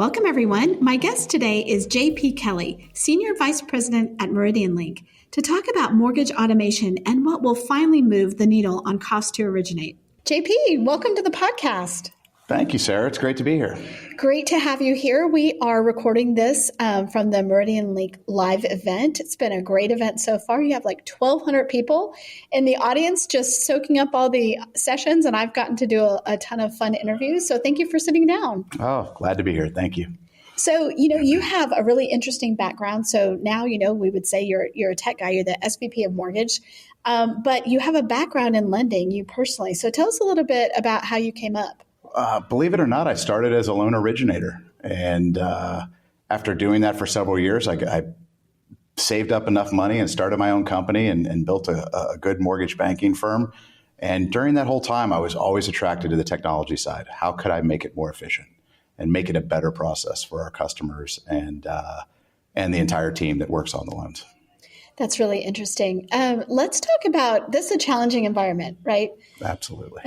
Welcome, everyone. My guest today is JP Kelly, Senior Vice President at Meridian Link, to talk about mortgage automation and what will finally move the needle on cost to originate. JP, welcome to the podcast. Thank you, Sarah. It's great to be here. Great to have you here. We are recording this from the Meridian Link live event. It's been a great event so far. You have like 1,200 people in the audience just soaking up all the sessions, and I've gotten to do a ton of fun interviews. So thank you for sitting down. Oh, glad to be here. Thank you. So, you have a really interesting background. So now, we would say you're a tech guy. You're the SVP of mortgage, but you have a background in lending, you personally. So tell us a little bit about how you came up. Believe it or not, I started as a loan originator. And after doing that for several years, I saved up enough money and started my own company and built a good mortgage banking firm. And during that whole time, I was always attracted to the technology side. How could I make it more efficient and make it a better process for our customers and the entire team that works on the loans? That's really interesting. Let's talk about this is a challenging environment, right? Absolutely.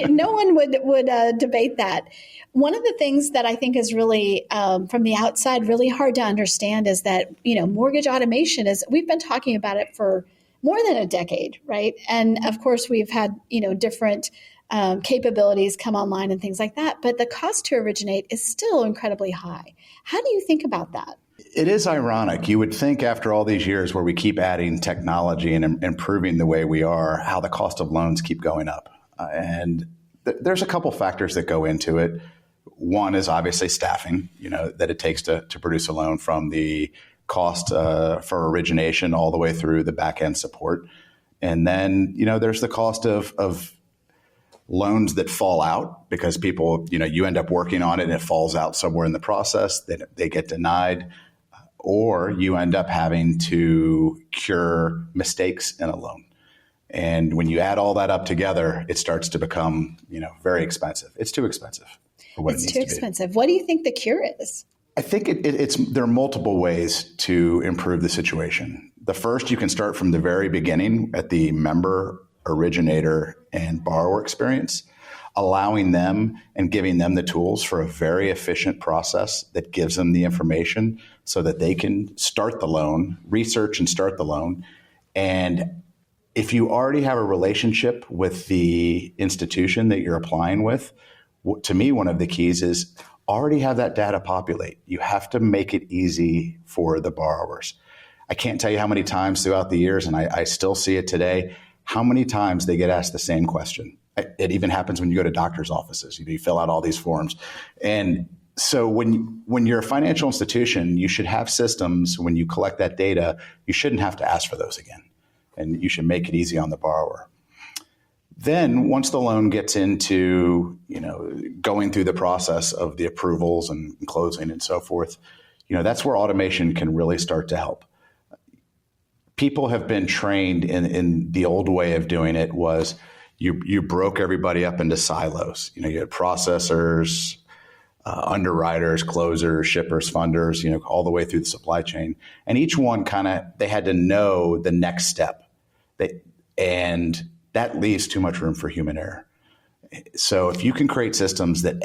No one would debate that. One of the things that I think is really, from the outside, really hard to understand is that, mortgage automation we've been talking about it for more than a decade, right? And of course, we've had, different capabilities come online and things like that. But the cost to originate is still incredibly high. How do you think about that? It is ironic. You would think after all these years where we keep adding technology and improving the way we are, how the cost of loans keep going up. There's a couple factors that go into it. One is obviously staffing, that it takes to produce a loan, from the cost for origination all the way through the back end support. And then, there's the cost of loans that fall out because people, you end up working on it and it falls out somewhere in the process, that they get denied, or you end up having to cure mistakes in a loan. And when you add all that up together, it starts to become, very expensive. It's too expensive for what it needs to be. It's too expensive. What do you think the cure is? I think there are multiple ways to improve the situation. The first, you can start from the very beginning at the member, originator, and borrower experience, allowing them and giving them the tools for a very efficient process that gives them the information so that they can start the loan, research and start the loan. And if you already have a relationship with the institution that you're applying with, to me, one of the keys is already have that data populate. You have to make it easy for the borrowers. I can't tell you how many times throughout the years, and I still see it today, how many times they get asked the same question. It even happens when you go to doctor's offices. You fill out all these forms. And so when you're a financial institution, you should have systems. When you collect that data, you shouldn't have to ask for those again. And you should make it easy on the borrower. Then once the loan gets into, going through the process of the approvals and closing and so forth, that's where automation can really start to help. People have been trained in the old way of doing it was you broke everybody up into silos. You had processors, underwriters, closers, shippers, funders, all the way through the supply chain. And each one they had to know the next step. And that leaves too much room for human error. So if you can create systems that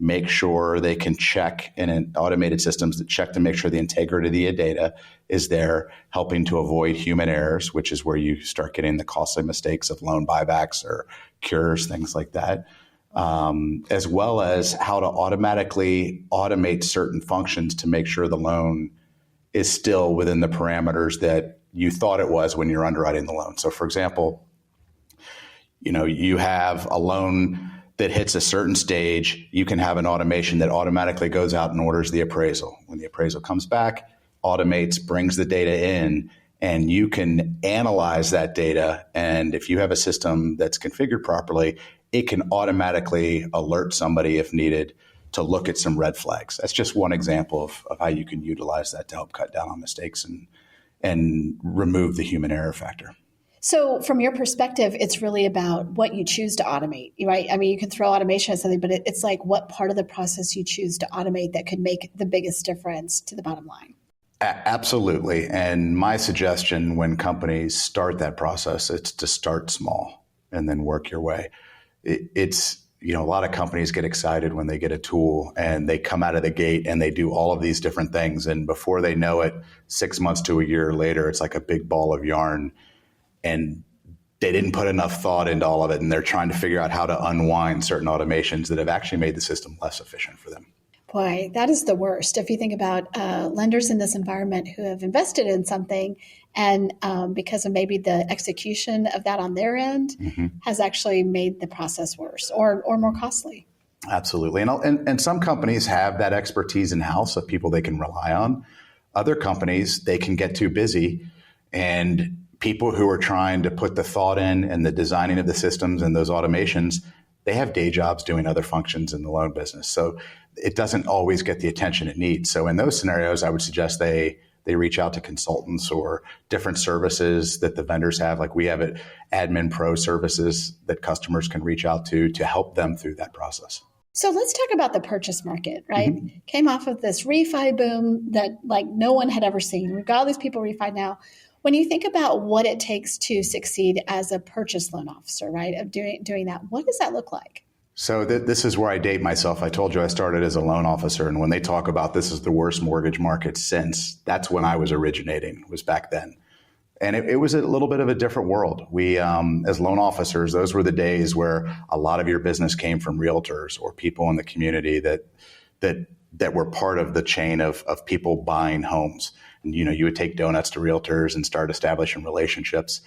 make sure they can check in automated systems that check to make sure the integrity of the data is there, helping to avoid human errors, which is where you start getting the costly mistakes of loan buybacks or cures, things like that, as well as how to automatically automate certain functions to make sure the loan is still within the parameters that you thought it was when you're underwriting the loan. So for example, you have a loan that hits a certain stage, you can have an automation that automatically goes out and orders the appraisal. When the appraisal comes back, automates, brings the data in, and you can analyze that data. And if you have a system that's configured properly, it can automatically alert somebody if needed to look at some red flags. That's just one example of how you can utilize that to help cut down on mistakes and remove the human error factor. So from your perspective, it's really about what you choose to automate, right? I mean, you can throw automation at something, but it's like what part of the process you choose to automate that could make the biggest difference to the bottom line. Absolutely. And my suggestion when companies start that process, it's to start small and then work your way. It's a lot of companies get excited when they get a tool and they come out of the gate and they do all of these different things. And before they know it, 6 months to a year later, it's like a big ball of yarn. And they didn't put enough thought into all of it. And they're trying to figure out how to unwind certain automations that have actually made the system less efficient for them. Boy, that is the worst. If you think about lenders in this environment who have invested in something and because of maybe the execution of that on their end has actually made the process worse or more costly. Absolutely. And some companies have that expertise in-house of people they can rely on. Other companies, they can get too busy, and people who are trying to put the thought in and the designing of the systems and those automations, they have day jobs doing other functions in the loan business. So it doesn't always get the attention it needs. So in those scenarios, I would suggest they reach out to consultants or different services that the vendors have. Like we have Admin Pro services that customers can reach out to help them through that process. So let's talk about the purchase market, right? Came off of this refi boom that like no one had ever seen. We've got all these people refi now. When you think about what it takes to succeed as a purchase loan officer, right, of doing that, what does that look like? So this is where I date myself. I told you I started as a loan officer, and when they talk about this is the worst mortgage market since, that's when I was originating, was back then. And it was a little bit of a different world. We, as loan officers, those were the days where a lot of your business came from realtors or people in the community that were part of the chain of people buying homes. And, you would take donuts to realtors and start establishing relationships.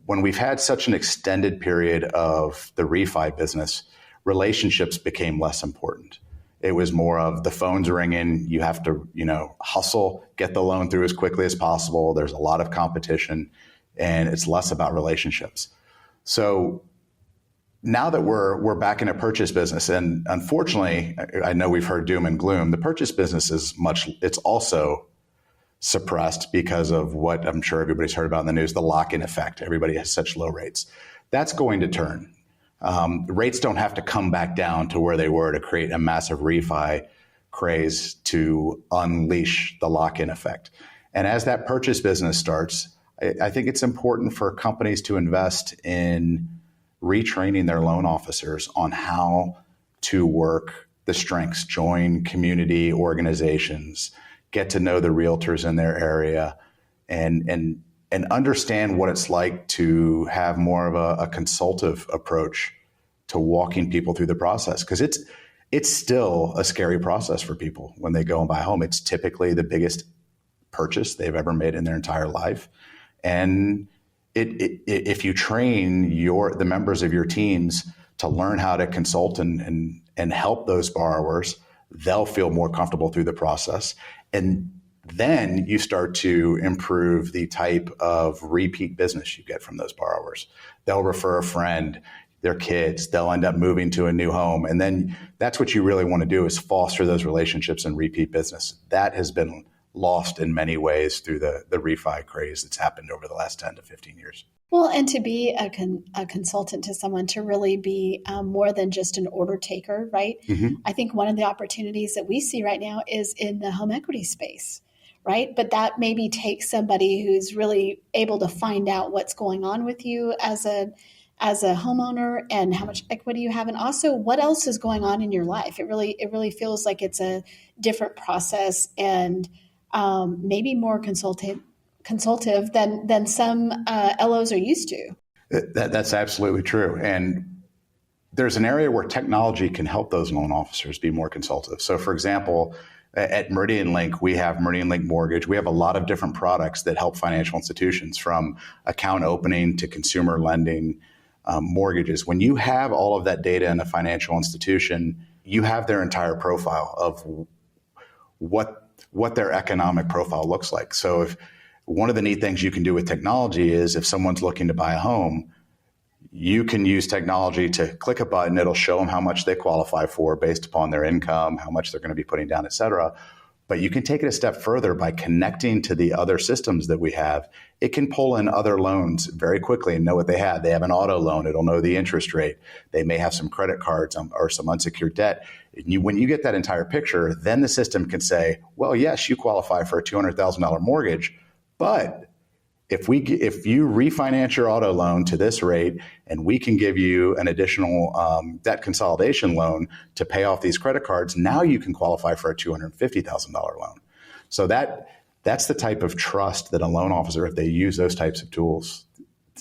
When we've had such an extended period of the refi business, relationships became less important. It was more of the phone's ringing. You have to, hustle, get the loan through as quickly as possible. There's a lot of competition, and it's less about relationships. So now that we're back in a purchase business, and unfortunately, I know we've heard doom and gloom. The purchase business it's also suppressed because of what I'm sure everybody's heard about in the news, the lock-in effect. Everybody has such low rates. That's going to turn. Rates don't have to come back down to where they were to create a massive refi craze to unleash the lock-in effect. And as that purchase business starts, I think it's important for companies to invest in retraining their loan officers on how to work the strengths, join community organizations, get to know the realtors in their area, and understand what it's like to have more of a consultative approach to walking people through the process. Because it's still a scary process for people when they go and buy a home. It's typically the biggest purchase they've ever made in their entire life. And if you train the members of your teams to learn how to consult and help those borrowers, they'll feel more comfortable through the process. And then you start to improve the type of repeat business you get from those borrowers. They'll refer a friend, their kids, they'll end up moving to a new home. And then that's what you really want to do, is foster those relationships and repeat business. That has been lost in many ways through the refi craze that's happened over the last 10 to 15 years. Well, and to be a consultant to someone, to really be more than just an order taker, right? I think one of the opportunities that we see right now is in the home equity space, right? But that maybe takes somebody who's really able to find out what's going on with you as a homeowner and how much equity you have, and also what else is going on in your life. It really feels like it's a different process and maybe more consultative than some LOs are used to. That's absolutely true. And there's an area where technology can help those loan officers be more consultative. So for example, at Meridian Link, we have Meridian Link Mortgage. We have a lot of different products that help financial institutions, from account opening to consumer lending, mortgages. When you have all of that data in a financial institution, you have their entire profile of what their economic profile looks like. So if one of the neat things you can do with technology is, if someone's looking to buy a home, you can use technology to click a button. It'll show them how much they qualify for based upon their income, how much they're going to be putting down, et cetera. But you can take it a step further by connecting to the other systems that we have. It can pull in other loans very quickly and know what they have. They have an auto loan. It'll know the interest rate. They may have some credit cards or some unsecured debt. When you get that entire picture, then the system can say, well, yes, you qualify for a $200,000 mortgage, but if you refinance your auto loan to this rate, and we can give you an additional debt consolidation loan to pay off these credit cards, now you can qualify for a $250,000 loan. So that's the type of trust that a loan officer, if they use those types of tools,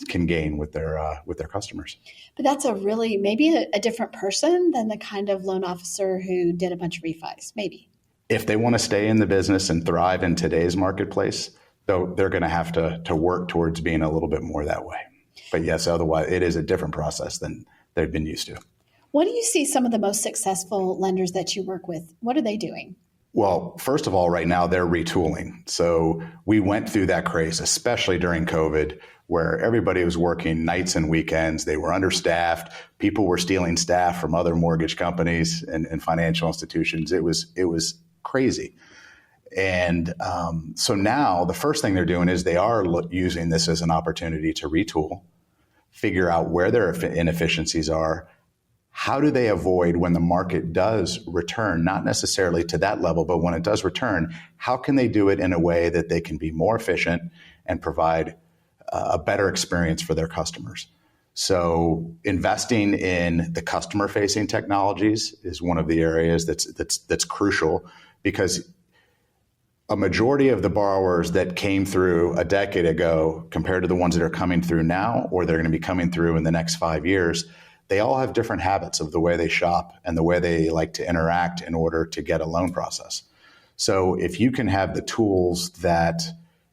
can gain with their customers. But that's maybe a different person than the kind of loan officer who did a bunch of refis, maybe. If they want to stay in the business and thrive in today's marketplace, though, they're going to have to work towards being a little bit more that way. But yes, otherwise, it is a different process than they've been used to. What do you see some of the most successful lenders that you work with? What are they doing? Well, first of all, right now they're retooling. So we went through that craze, especially during COVID, where everybody was working nights and weekends. They were understaffed. People were stealing staff from other mortgage companies and financial institutions. It was crazy. And so now the first thing they're doing is they are using this as an opportunity to retool, figure out where their inefficiencies are. How do they avoid when the market does return, not necessarily to that level, but when it does return, how can they do it in a way that they can be more efficient and provide a better experience for their customers? So investing in the customer-facing technologies is one of the areas that's crucial, because a majority of the borrowers that came through a decade ago compared to the ones that are coming through now, or they're going to be coming through in the next 5 years, they all have different habits of the way they shop and the way they like to interact in order to get a loan process. So if you can have the tools that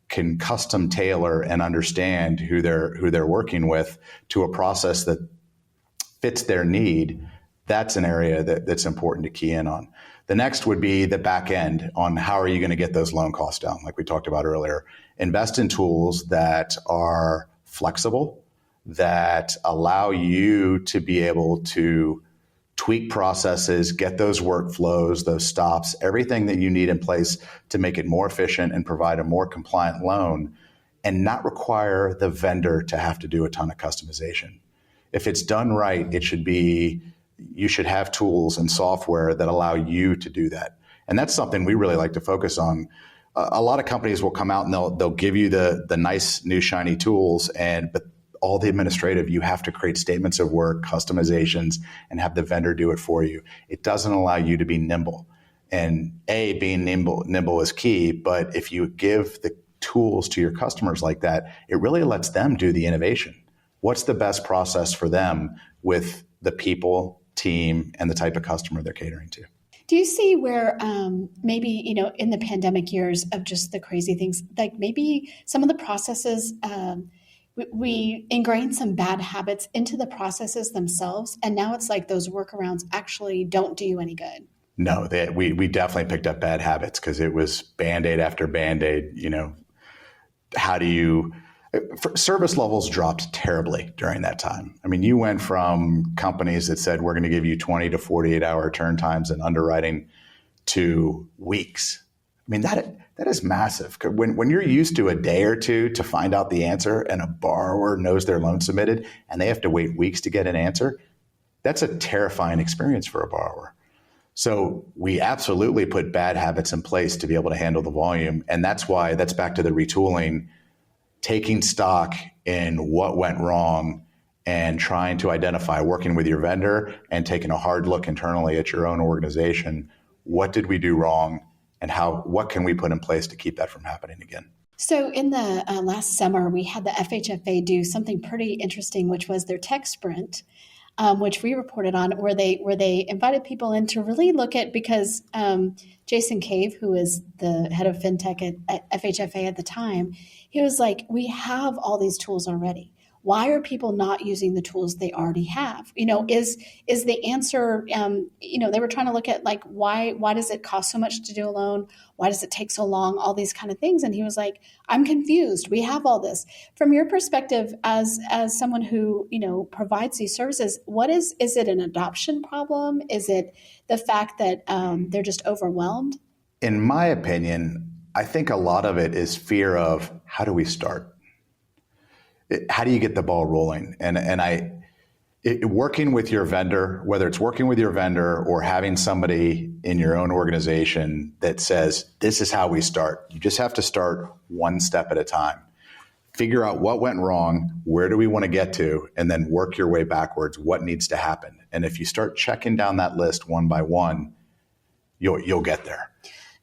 can custom tailor and understand who they're working with to a process that fits their need, that's an area that's important to key in on. The next would be the back end on how are you going to get those loan costs down, like we talked about earlier. Invest in tools that are flexible, that allow you to be able to tweak processes, get those workflows, those stops, everything that you need in place to make it more efficient and provide a more compliant loan, and not require the vendor to have to do a ton of customization. If it's done right, you should have tools and software that allow you to do that. And that's something we really like to focus on. A lot of companies will come out and they'll give you the nice new shiny tools, but all the administrative, you have to create statements of work, customizations, and have the vendor do it for you. It doesn't allow you to be nimble. And being nimble is key, but if you give the tools to your customers like that, it really lets them do the innovation. What's the best process for them with the people, team, and the type of customer they're catering to? Do you see where maybe, in the pandemic years of just the crazy things, like maybe some of the processes, we ingrained some bad habits into the processes themselves, and now it's like those workarounds actually don't do you any good? No, we definitely picked up bad habits because it was Band-Aid after Band-Aid. Service levels dropped terribly during that time. I mean, you went from companies that said, we're going to give you 20 to 48 hour turn times in underwriting to weeks. I mean, that is massive. When you're used to a day or two to find out the answer, and a borrower knows their loan submitted and they have to wait weeks to get an answer, that's a terrifying experience for a borrower. So we absolutely put bad habits in place to be able to handle the volume. And that's back to the retooling, taking stock in what went wrong and trying to identify, working with your vendor and taking a hard look internally at your own organization. What did we do wrong? And what can we put in place to keep that from happening again? So in the last summer, we had the FHFA do something pretty interesting, which was their tech sprint, which we reported on, where they invited people in to really look at, because Jason Cave, who is the head of fintech at FHFA at the time, he was like, we have all these tools already. Why are people not using the tools they already have? Is the answer, they were trying to look at like, why does it cost so much to do a loan? Why does it take so long? All these kind of things. And he was like, I'm confused. We have all this. From your perspective, as someone who, provides these services, is it an adoption problem? Is it the fact that they're just overwhelmed? In my opinion, I think a lot of it is fear of, how do we start? How do you get the ball rolling? And working with your vendor, whether it's working with your vendor or having somebody in your own organization that says, this is how we start. You just have to start one step at a time. figure out what went wrong, where do we want to get to, and then work your way backwards. What needs to happen? And if you start checking down that list one by one, you'll get there.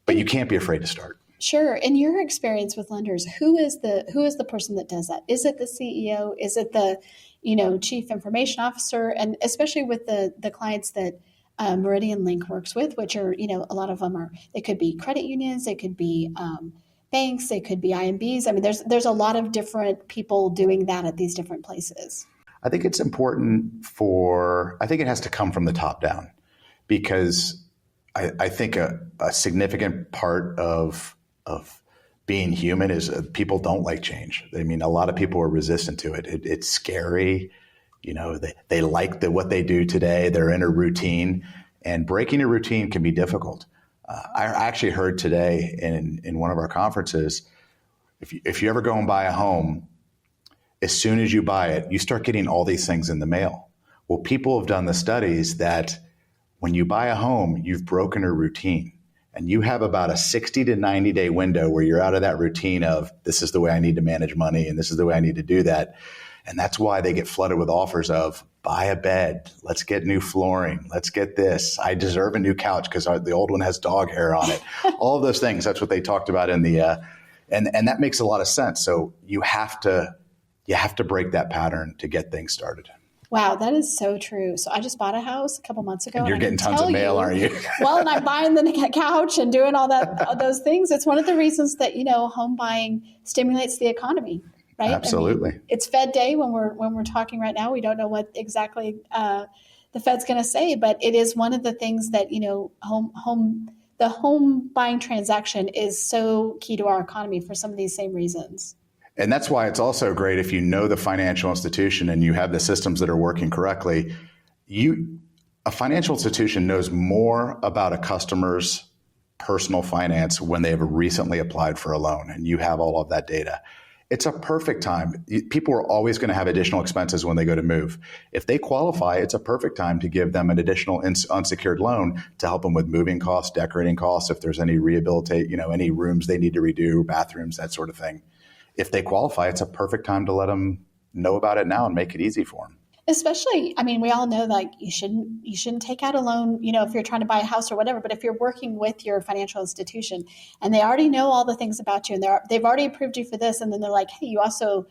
But you can't be afraid to start. Sure. In your experience with lenders, who is the person that does that? Is it the CEO? Is it the chief information officer? And especially with the clients that Meridian Link works with, which are a lot of them they could be credit unions, they could be banks, they could be IMBs. I mean, there's a lot of different people doing that at these different places. I think it's important I think it has to come from the top down, because I think a significant part of being human is people don't like change. I mean, a lot of people are resistant to it. It's scary. They like what they do today. They're in a routine, and breaking a routine can be difficult. I actually heard today in one of our conferences, if you ever go and buy a home, as soon as you buy it, you start getting all these things in the mail. Well, people have done the studies that when you buy a home, you've broken a routine, and you have about a 60 to 90 day window where you're out of that routine of this is the way I need to manage money and this is the way I need to do that. And that's why they get flooded with offers of buy a bed, let's get new flooring, let's get this. I deserve a new couch because the old one has dog hair on it. All of those things, that's what they talked about in the, and that makes a lot of sense. So you have to break that pattern to get things started. Wow, that is so true. So I just bought a house a couple months ago. And you're getting tons of mail, aren't you? Well, and I'm buying the couch and doing all those things. It's one of the reasons that, home buying stimulates the economy, right? Absolutely. I mean, it's Fed Day when we're talking right now. We don't know what exactly the Fed's going to say, but it is one of the things that, the home buying transaction is so key to our economy for some of these same reasons. And that's why it's also great if you know the financial institution and you have the systems that are working correctly. A financial institution knows more about a customer's personal finance when they have recently applied for a loan, and you have all of that data. It's a perfect time. People are always going to have additional expenses when they go to move. If they qualify, it's a perfect time to give them an additional unsecured loan to help them with moving costs, decorating costs, if there's any any rooms they need to redo, bathrooms, that sort of thing. If they qualify, it's a perfect time to let them know about it now and make it easy for them. Especially, I mean, we all know like you shouldn't take out a loan, if you're trying to buy a house or whatever, but if you're working with your financial institution and they already know all the things about you and they've already approved you for this, and then they're like, hey, you also,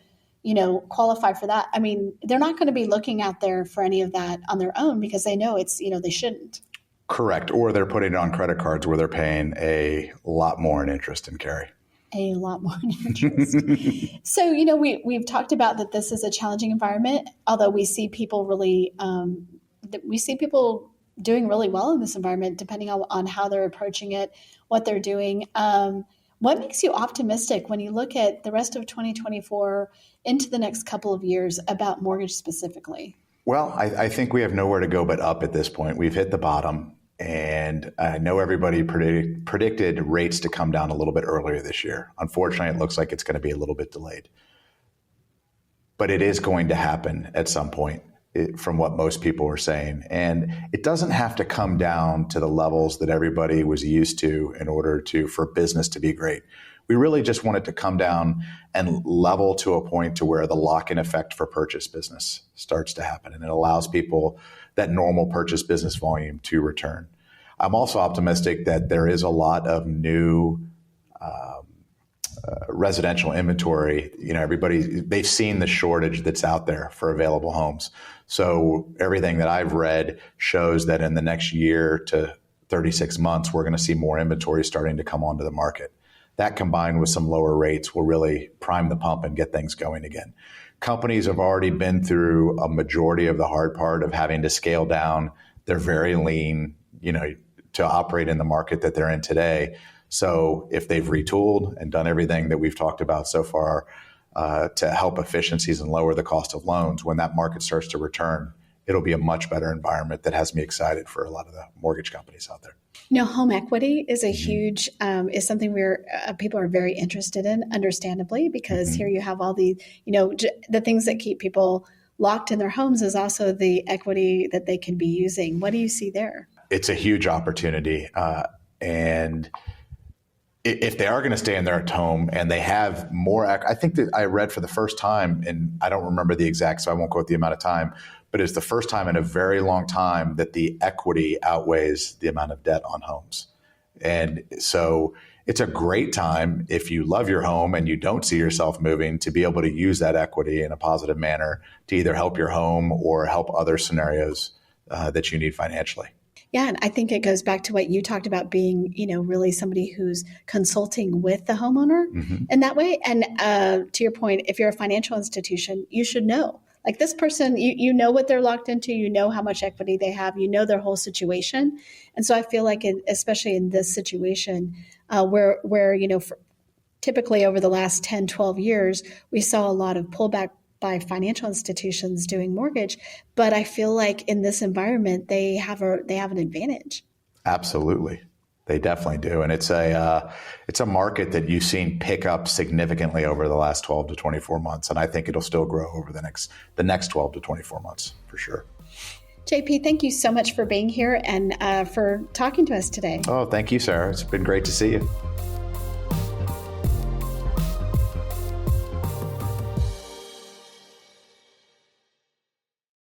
qualify for that. I mean, they're not going to be looking out there for any of that on their own because they know it's, they shouldn't. Correct. Or they're putting it on credit cards where they're paying a lot more in interest and carry. A lot more interest. So, we've talked about that this is a challenging environment, although we see people doing really well in this environment, depending on how they're approaching it, what they're doing. What makes you optimistic when you look at the rest of 2024 into the next couple of years about mortgage specifically? Well, I think we have nowhere to go but up at this point. We've hit the bottom. And I know everybody predicted rates to come down a little bit earlier this year. Unfortunately, it looks like it's going to be a little bit delayed. But it is going to happen at some point, from what most people are saying. And it doesn't have to come down to the levels that everybody was used to in order for business to be great. We really just want it to come down and level to a point to where the lock-in effect for purchase business starts to happen. And it allows people that normal purchase business volume to return. I'm also optimistic that there is a lot of new residential inventory. They've seen the shortage that's out there for available homes. So everything that I've read shows that in the next year to 36 months, we're going to see more inventory starting to come onto the market. That combined with some lower rates will really prime the pump and get things going again. Companies have already been through a majority of the hard part of having to scale down. They're very lean, to operate in the market that they're in today. So if they've retooled and done everything that we've talked about so far to help efficiencies and lower the cost of loans, when that market starts to return, it'll be a much better environment that has me excited for a lot of the mortgage companies out there. Home equity is a huge, is something people are very interested in, understandably, because here you have all the, the things that keep people locked in their homes is also the equity that they can be using. What do you see there? It's a huge opportunity. And if they are going to stay in their home and they have more, I think that I read for the first time, and I don't remember the exact, so I won't quote the amount of time, but it's the first time in a very long time that the equity outweighs the amount of debt on homes. And so it's a great time, if you love your home and you don't see yourself moving, to be able to use that equity in a positive manner to either help your home or help other scenarios that you need financially. Yeah, and I think it goes back to what you talked about, being, really somebody who's consulting with the homeowner in that way. And to your point, if you're a financial institution, you should know. Like, this person, you know what they're locked into, you know how much equity they have, you know their whole situation. And so I feel like, especially in this situation, where typically over the last 10, 12 years, we saw a lot of pullback by financial institutions doing mortgage, but I feel like in this environment they have an advantage. Absolutely, they definitely do, and it's a market that you've seen pick up significantly over the last 12 to 24 months, and I think it'll still grow over the next 12 to 24 months for sure. JP, thank you so much for being here and for talking to us today. Oh, thank you, Sarah. It's been great to see you.